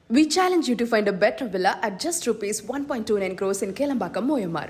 We challenge you to find a better villa at just rupees 1.29 crores in Kelambakam, Moyamar.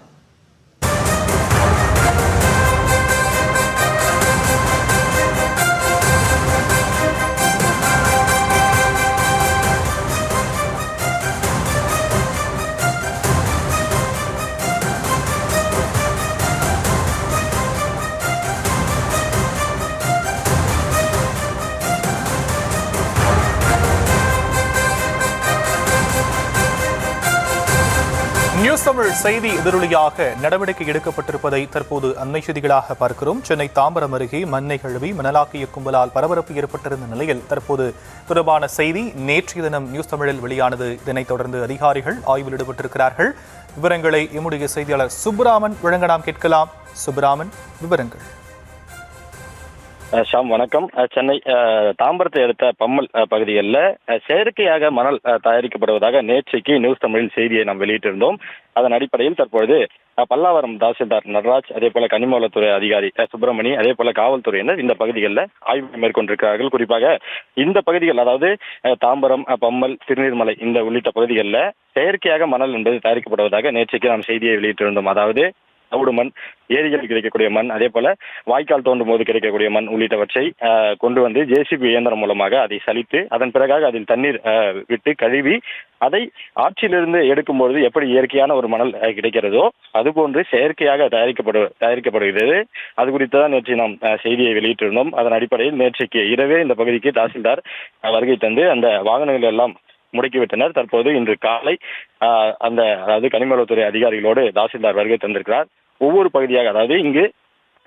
News Tamil செய்தி எதிரொலியாக நடவடிக்கை எடுக்கப்பட்டிருப்பதை தற்போது அண்மை செய்திகளாக பார்க்கிறோம். சென்னை தாம்பரம் அருகே மண்ணை கழுவி மணலாக்கிய கும்பலால் பரபரப்பு ஏற்பட்டிருந்த நிலையில் தற்போது தொடர்பான செய்தி நேற்றைய தினம் நியூஸ் தமிழில் வெளியானது. இதனைத் தொடர்ந்து அதிகாரிகள் ஆய்வில் ஈடுபட்டிருக்கிறார்கள். விவரங்களை எம்முடைய செய்தியாளர் சுப்ராமன் வழங்க நாம் கேட்கலாம். சுப்ராமன், விவரங்கள். ஷாம், வணக்கம். சென்னை தாம்பரத்தை அடுத்த பம்மல் பகுதிகளில் செயற்கையாக மணல் தயாரிக்கப்படுவதாக நேற்றைக்கு நியூஸ் தமிழில் செய்தியை நாம் வெளியிட்டிருந்தோம். அதன் அடிப்படையில் தற்பொழுது பல்லாவரம் தாசில்தார் நடராஜ், அதே போல கனிமவளத்துறை அதிகாரி சுப்பிரமணி, அதே போல காவல்துறையினர் இந்த பகுதிகளில் ஆய்வு மேற்கொண்டிருக்கிறார்கள். குறிப்பாக இந்த பகுதிகள், அதாவது தாம்பரம், பம்மல், திருநீர்மலை இந்த உள்ளிட்ட பகுதிகளில் செயற்கையாக மணல் என்பது தயாரிக்கப்படுவதாக நேற்றைக்கு நாம் செய்தியை வெளியிட்டிருந்தோம். அதாவது தவிடு மண், ஏரிகள் கிடைக்கக்கூடிய மண், அதே போல வாய்க்கால் தோண்டும் போது கிடைக்கக்கூடிய மண் உள்ளிட்டவற்றை கொண்டு வந்து ஜேசிபி இயந்திரம் மூலமாக அதை சலித்து அதன் பிறகாக அதில் தண்ணீர் விட்டு கழுவி அதை ஆற்றிலிருந்து எடுக்கும்பொழுது எப்படி இயற்கையான ஒரு மணல் கிடைக்கிறதோ அதுபோன்று செயற்கையாக தயாரிக்கப்படுகிறது. அது குறித்து தான் நேற்று நாம் செய்தியை வெளியிட்டிருந்தோம். அதன் அடிப்படையில் நேற்றைக்கு இரவே இந்த பகுதிக்கு தாசில்தார் வருகை தந்து அந்த வாகனங்கள் எல்லாம் முடக்கிவிட்டனர். தற்போது இன்று காலை அதாவது கனிமவளத்துறை அதிகாரிகளோடு தாசில்தார் வருகை தந்திருக்கிறார். ஒவ்வொரு பகுதியாக, அதாவது இங்கு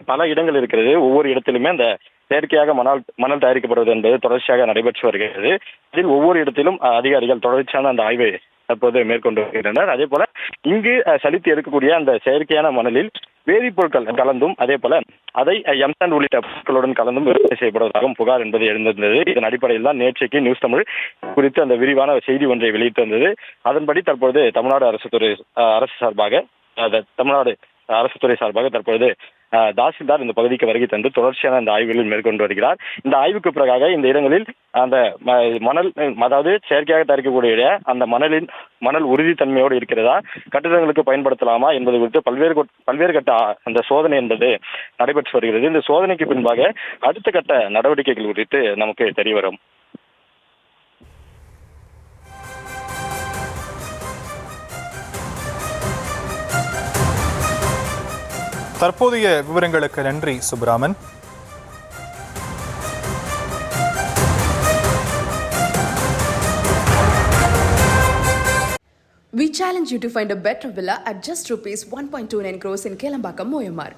பல இடங்கள் இருக்கிறது, ஒவ்வொரு இடத்திலுமே அந்த செயற்கையாக மணல் தயாரிக்கப்படுவது என்பது தொடர்ச்சியாக நடைபெற்று வருகிறது. இதில் ஒவ்வொரு இடத்திலும் அதிகாரிகள் தொடர்ச்சியான அந்த ஆய்வை தற்போது மேற்கொண்டு வருகின்றனர். அதே போல இங்கு சலித்து எடுக்கக்கூடிய அந்த செயற்கையான மணலில் வேதிப்பொருட்கள் கலந்தும், அதே போல அதை எம்சாண்ட் உள்ளிட்ட பொருட்களுடன் கலந்தும் விற்பனை செய்யப்படுவதாகவும் புகார் என்பது எழுந்திருந்தது. இதன் அடிப்படையில் தான் நேற்றைக்கு நியூஸ் தமிழ் குறித்து அந்த விரிவான செய்தி ஒன்றை வெளியிட்டு வந்தது. அதன்படி தற்பொழுது தமிழ்நாடு அரசு துறை சார்பாக தற்பொழுது தாசில்தார் இந்த பகுதிக்கு வருகை தந்து தொடர்ச்சியான அந்த ஆய்வுகளில் மேற்கொண்டு வருகிறார். இந்த ஆய்வுக்கு பிறகாக இந்த இடங்களில் அந்த மணல், அதாவது செயற்கையாக தயாரிக்கக்கூடிய அந்த மணல் உறுதித்தன்மையோடு இருக்கிறதா, கட்டிடங்களுக்கு பயன்படுத்தலாமா என்பது குறித்து பல்வேறு கட்ட அந்த சோதனை என்பது நடைபெற்று வருகிறது. இந்த சோதனைக்கு பின்பாக அடுத்த கட்ட நடவடிக்கைகள் குறித்து நமக்கு தெரியவரும். தற்போதைய விவரங்களுக்கு நன்றி Subraman. We challenge you to find a better villa at just rupees 1.29 crores in Kelambakam, Moyamar.